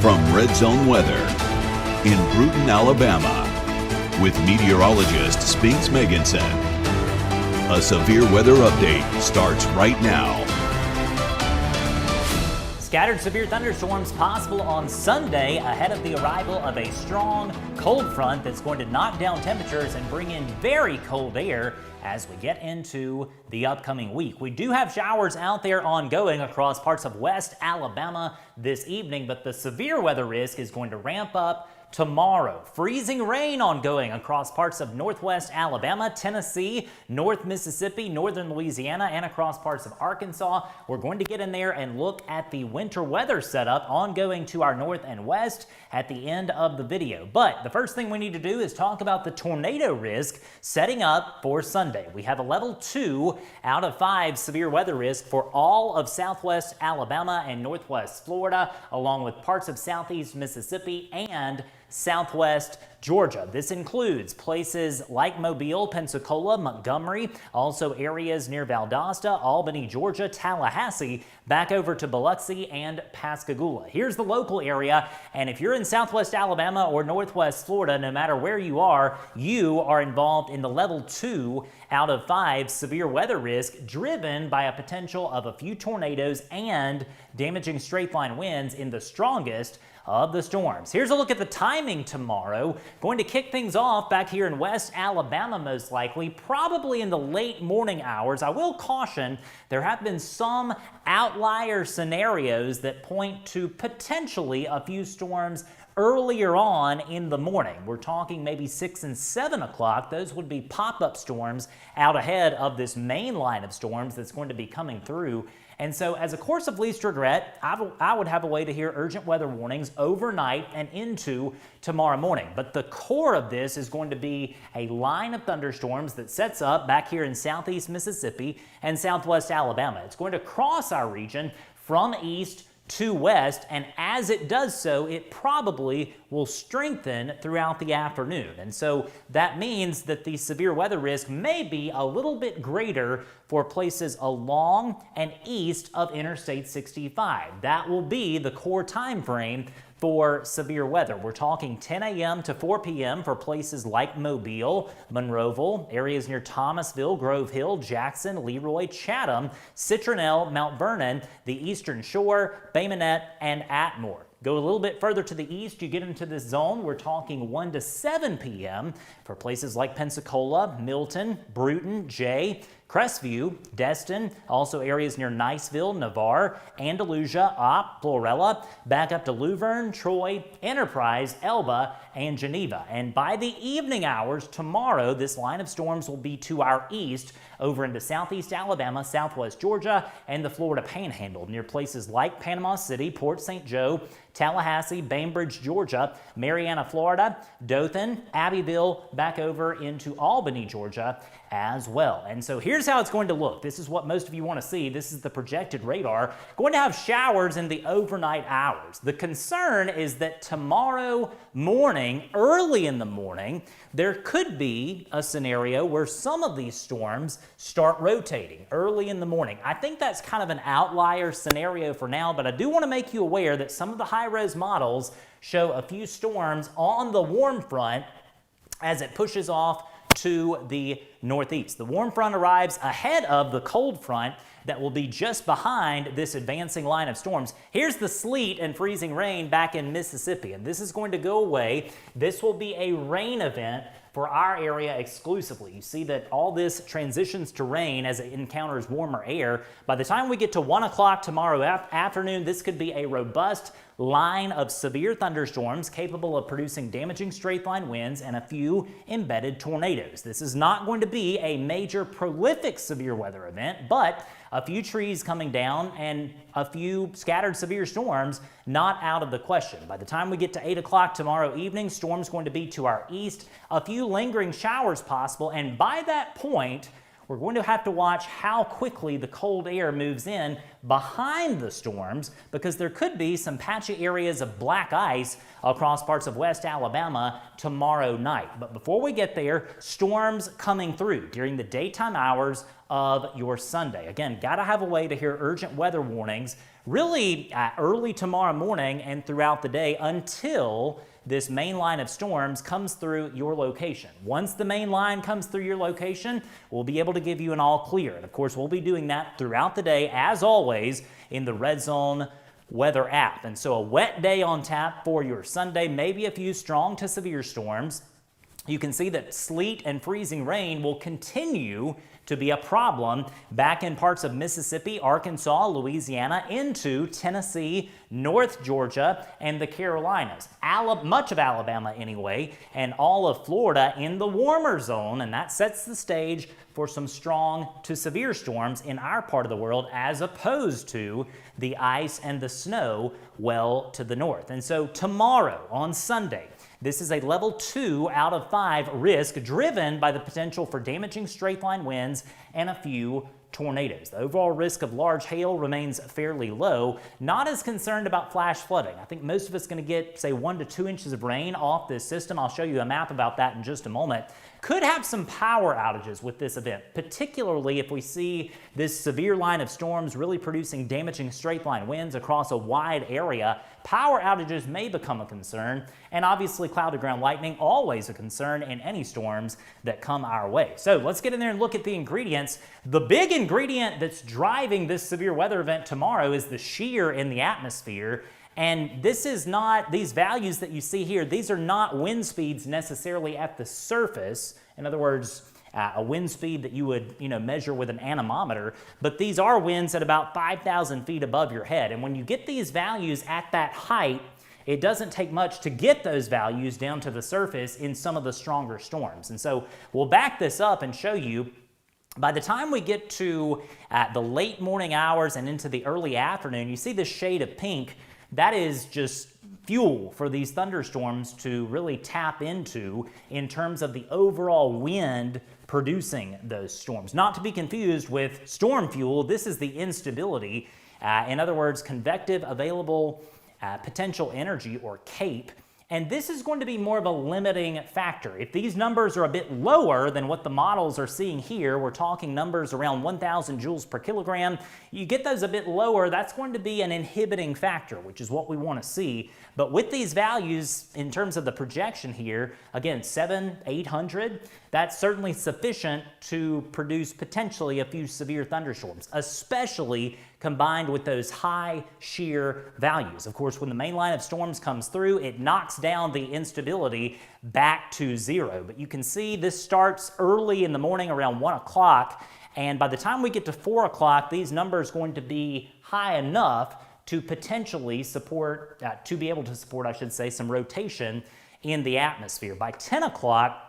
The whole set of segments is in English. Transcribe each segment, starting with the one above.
From Red Zone Weather in Bruton, Alabama, with meteorologist Spinks Megginson. A severe weather update starts right now. Scattered severe thunderstorms possible on Sunday ahead of the arrival of a strong cold front that's going to knock down temperatures and bring in very cold air as we get into the upcoming week. We do have showers out there ongoing across parts of West Alabama this evening, but the severe weather risk is going to ramp up tomorrow. Freezing rain ongoing across parts of Northwest Alabama, Tennessee, North Mississippi, Northern Louisiana, and across parts of Arkansas. We're going to get in there and look at the winter weather setup ongoing to our north and west at the end of the video. But the first thing we need to do is talk about the tornado risk setting up for Sunday. We have a level 2 out of 5 severe weather risk for all of Southwest Alabama and Northwest Florida, along with parts of Southeast Mississippi and Southwest Georgia. This includes places like Mobile, Pensacola, Montgomery, also areas near Valdosta, Albany, Georgia, Tallahassee, back over to Biloxi and Pascagoula. Here's the local area, and if you're in Southwest Alabama or Northwest Florida, no matter where you are involved in the level 2 out of 5 severe weather risk driven by a potential of a few tornadoes and damaging straight-line winds in the strongest of the storms. Here's a look at the timing tomorrow. Going to kick things off back here in West Alabama, most likely, probably in the late morning hours. I will caution, there have been some outlier scenarios that point to potentially a few storms earlier on in the morning. We're talking maybe 6 and 7 o'clock. Those would be pop-up storms out ahead of this main line of storms that's going to be coming through. And so as a course of least regret, I would have a way to hear urgent weather warnings overnight and into tomorrow morning. But the core of this is going to be a line of thunderstorms that sets up back here in southeast Mississippi and southwest Alabama. It's going to cross our region from east to west, and as it does so, it probably will strengthen throughout the afternoon. And so that means that the severe weather risk may be a little bit greater for places along and east of Interstate 65. That will be the core time frame for severe weather. We're talking 10 a.m. to 4 p.m. for places like Mobile, Monroeville, areas near Thomasville, Grove Hill, Jackson, Leroy, Chatham, Citronelle, Mount Vernon, the Eastern Shore, Bay Minette, and Atmore. Go a little bit further to the east, you get into this zone. We're talking 1 to 7 p.m. for places like Pensacola, Milton, Bruton, Jay, Crestview, Destin, also areas near Niceville, Navarre, Andalusia, Opp, Florella, back up to Luverne, Troy, Enterprise, Elba, and Geneva. And by the evening hours tomorrow, this line of storms will be to our east over into southeast Alabama, southwest Georgia, and the Florida Panhandle near places like Panama City, Port St. Joe, Tallahassee, Bainbridge, Georgia, Marianna, Florida, Dothan, Abbeville, back over into Albany, Georgia as well. And so here's how it's going to look. This is what most of you want to see. This is the projected radar. Going to have showers in the overnight hours. The concern is that tomorrow morning, early in the morning, there could be a scenario where some of these storms start rotating early in the morning. I think that's kind of an outlier scenario for now, but I do want to make you aware that some of the high-res models show a few storms on the warm front as it pushes off to the northeast. The warm front arrives ahead of the cold front that will be just behind this advancing line of storms. Here's the sleet and freezing rain back in Mississippi, and this is going to go away. This will be a rain event for our area exclusively. You see that all this transitions to rain as it encounters warmer air. By the time we get to 1 o'clock tomorrow afternoon, this could be a robust line of severe thunderstorms capable of producing damaging straight-line winds and a few embedded tornadoes. This is not going to be a major prolific severe weather event, but a few trees coming down and a few scattered severe storms not out of the question. By the time we get to 8 o'clock tomorrow evening, storms going to be to our east, a few lingering showers possible, and by that point, we're going to have to watch how quickly the cold air moves in behind the storms, because there could be some patchy areas of black ice across parts of West Alabama tomorrow night. But before we get there, storms coming through during the daytime hours of your Sunday. Again, got to have a way to hear urgent weather warnings really early tomorrow morning and throughout the day until this main line of storms comes through your location. Once the main line comes through your location, we'll be able to give you an all clear. And of course, we'll be doing that throughout the day, as always, in the Red Zone weather app. And so a wet day on tap for your Sunday, maybe a few strong to severe storms. You can see that sleet and freezing rain will continue to be a problem back in parts of Mississippi, Arkansas, Louisiana, into Tennessee, North Georgia, and the Carolinas. Much of Alabama anyway, and all of Florida in the warmer zone, and that sets the stage for some strong to severe storms in our part of the world, as opposed to the ice and the snow well to the north. And so tomorrow, on Sunday, this is a level 2 out of 5 risk, driven by the potential for damaging straight-line winds and a few tornadoes. The overall risk of large hail remains fairly low. Not as concerned about flash flooding. I think most of us are going to get, say, 1 to 2 inches of rain off this system. I'll show you a map about that in just a moment. Could have some power outages with this event, particularly if we see this severe line of storms really producing damaging straight-line winds across a wide area. Power outages may become a concern, and obviously cloud-to-ground lightning, always a concern in any storms that come our way. So let's get in there and look at the ingredients. The big ingredient that's driving this severe weather event tomorrow is the shear in the atmosphere. And this is not, these values that you see here, these are not wind speeds necessarily at the surface. In other words, a wind speed that you would measure with an anemometer, but these are winds at about 5,000 feet above your head. And when you get these values at that height, it doesn't take much to get those values down to the surface in some of the stronger storms. And so we'll back this up and show you. By the time we get to the late morning hours and into the early afternoon, you see this shade of pink. That is just fuel for these thunderstorms to really tap into in terms of the overall wind producing those storms. Not to be confused with storm fuel, this is the instability. In other words, convective available potential energy, or CAPE. And this is going to be more of a limiting factor. If these numbers are a bit lower than what the models are seeing here, we're talking numbers around 1,000 joules per kilogram, you get those a bit lower, that's going to be an inhibiting factor, which is what we want to see. But with these values, in terms of the projection here, again, 700, 800, that's certainly sufficient to produce potentially a few severe thunderstorms, especially combined with those high shear values. Of course, when the main line of storms comes through, it knocks down the instability back to 0. But you can see this starts early in the morning around 1 o'clock, and by the time we get to 4 o'clock, these numbers are going to be high enough to potentially support, to be able to support, I should say, some rotation in the atmosphere. By 10 o'clock,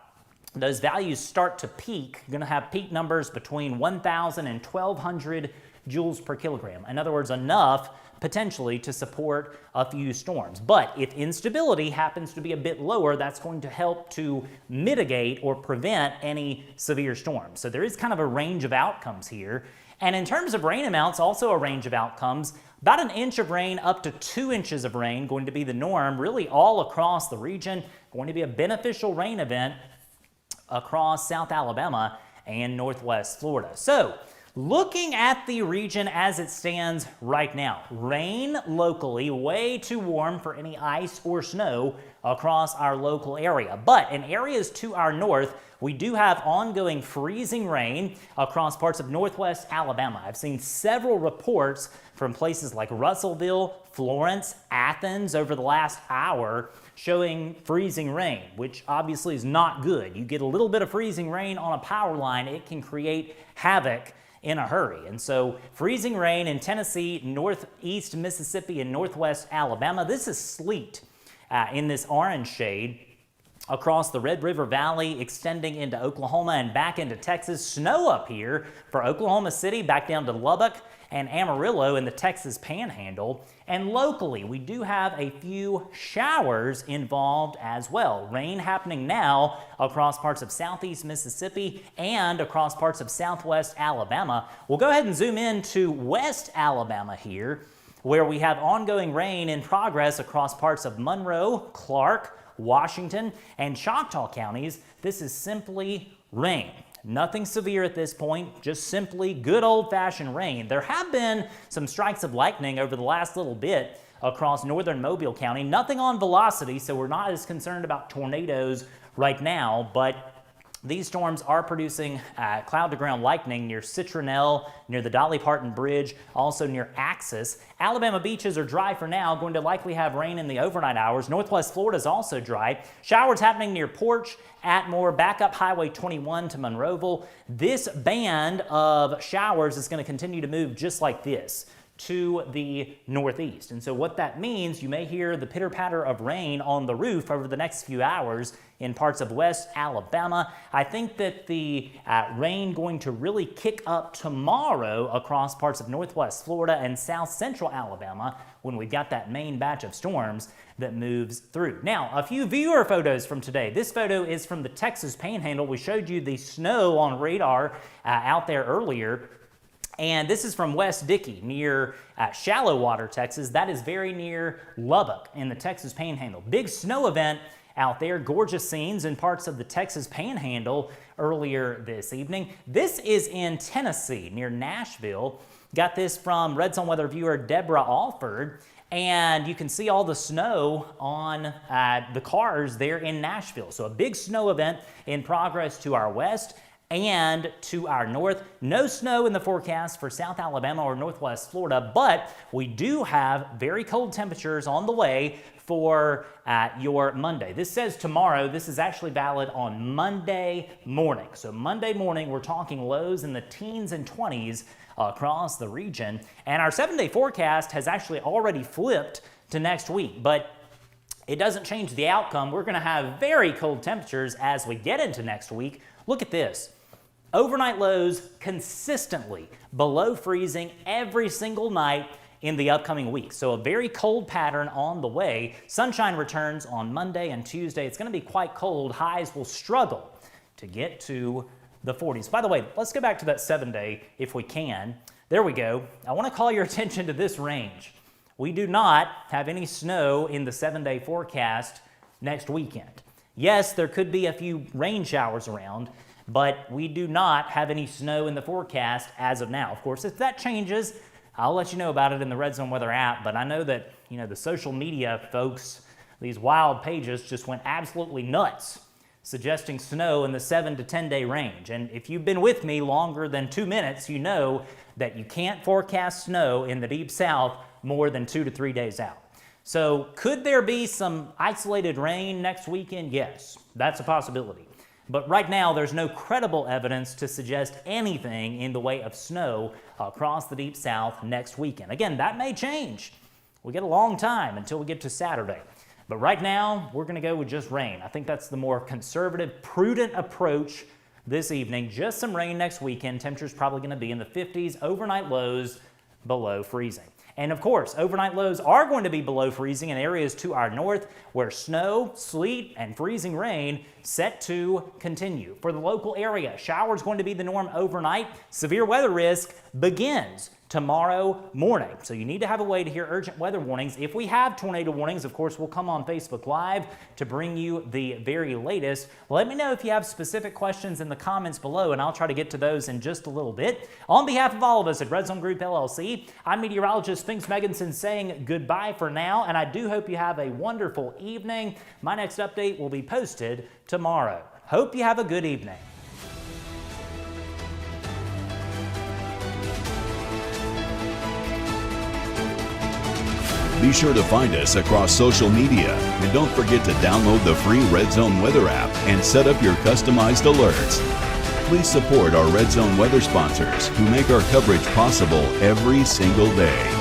those values start to peak. You're going to have peak numbers between 1,000 and 1,200 joules per kilogram. In other words, enough potentially to support a few storms. But if instability happens to be a bit lower, that's going to help to mitigate or prevent any severe storms. So there is kind of a range of outcomes here. And in terms of rain amounts, also a range of outcomes. About 1 inch of rain up to 2 inches of rain going to be the norm, really all across the region. Going to be a beneficial rain event across South Alabama and Northwest Florida. So, looking at the region as it stands right now, rain locally, way too warm for any ice or snow across our local area. But in areas to our north, we do have ongoing freezing rain across parts of Northwest Alabama. I've seen several reports from places like Russellville, Florence, Athens over the last hour showing freezing rain, which obviously is not good. You get a little bit of freezing rain on a power line, it can create havoc in a hurry. And so freezing rain in Tennessee, northeast Mississippi, and northwest Alabama. This is sleet in this orange shade across the Red River Valley, extending into Oklahoma and back into Texas. Snow up here for Oklahoma City, back down to Lubbock and Amarillo in the Texas Panhandle. And locally, we do have a few showers involved as well. Rain happening now across parts of southeast Mississippi and across parts of southwest Alabama. We'll go ahead and zoom in to West Alabama here, where we have ongoing rain in progress across parts of Monroe, Clark, Washington, and Choctaw counties. This is simply rain. Nothing severe at this point, just simply good old-fashioned rain. There have been some strikes of lightning over the last little bit across northern Mobile County. Nothing on velocity, so we're not as concerned about tornadoes right now, but these storms are producing cloud-to-ground lightning near Citronelle, near the Dolly Parton Bridge, also near Axis. Alabama beaches are dry for now, going to likely have rain in the overnight hours. Northwest Florida is also dry. Showers happening near Porch, Atmore, back up Highway 21 to Monroeville. This band of showers is going to continue to move just like this to the northeast. And so what that means, you may hear the pitter-patter of rain on the roof over the next few hours in parts of West Alabama. I think that the rain going to really kick up tomorrow across parts of northwest Florida and south central Alabama when we've got that main batch of storms that moves through. Now, a few viewer photos from today. This photo is from the Texas Panhandle. We showed you the snow on radar out there earlier. And this is from West Dickey near Shallow Water, Texas. That is very near Lubbock in the Texas Panhandle. Big snow event out there. Gorgeous scenes in parts of the Texas Panhandle earlier this evening. This is in Tennessee near Nashville. Got this from Red Zone Weather viewer Deborah Alford. And you can see all the snow on the cars there in Nashville. So a big snow event in progress to our west and to our north. No snow in the forecast for South Alabama or Northwest Florida, but we do have very cold temperatures on the way for your Monday. This says tomorrow. This is actually valid on Monday morning. So Monday morning, we're talking lows in the teens and 20s across the region. And our 7-day forecast has actually already flipped to next week, but it doesn't change the outcome. We're going to have very cold temperatures as we get into next week. Look at this. Overnight lows consistently below freezing every single night in the upcoming week. So a very cold pattern on the way. Sunshine returns on Monday and Tuesday. It's going to be quite cold. Highs will struggle to get to the 40s. By the way, let's go back to that 7-day if we can. There we go. I want to call your attention to this range. We do not have any snow in the 7-day forecast next weekend. Yes, there could be a few rain showers around, but we do not have any snow in the forecast as of now. Of course, if that changes, I'll let you know about it in the Red Zone Weather app, but I know that, the social media folks, these wild pages just went absolutely nuts, suggesting snow in the 7 to 10 day range. And if you've been with me longer than 2 minutes, you know that you can't forecast snow in the Deep South more than 2 to 3 days out. So could there be some isolated rain next weekend? Yes, that's a possibility. But right now, there's no credible evidence to suggest anything in the way of snow across the Deep South next weekend. Again, that may change. We get a long time until we get to Saturday. But right now, we're going to go with just rain. I think that's the more conservative, prudent approach this evening. Just some rain next weekend. Temperature's probably going to be in the 50s. Overnight lows below freezing. And of course, overnight lows are going to be below freezing in areas to our north where snow, sleet, and freezing rain set to continue. For the local area, showers going to be the norm overnight. Severe weather risk begins tomorrow morning. So you need to have a way to hear urgent weather warnings. If we have tornado warnings, of course, we'll come on Facebook Live to bring you the very latest. Let me know if you have specific questions in the comments below, and I'll try to get to those in just a little bit. On behalf of all of us at Red Zone Group LLC, I'm meteorologist Spinks Megginson saying goodbye for now, and I do hope you have a wonderful evening. My next update will be posted tomorrow. Hope you have a good evening. Be sure to find us across social media, and don't forget to download the free Red Zone Weather app and set up your customized alerts. Please support our Red Zone Weather sponsors who make our coverage possible every single day.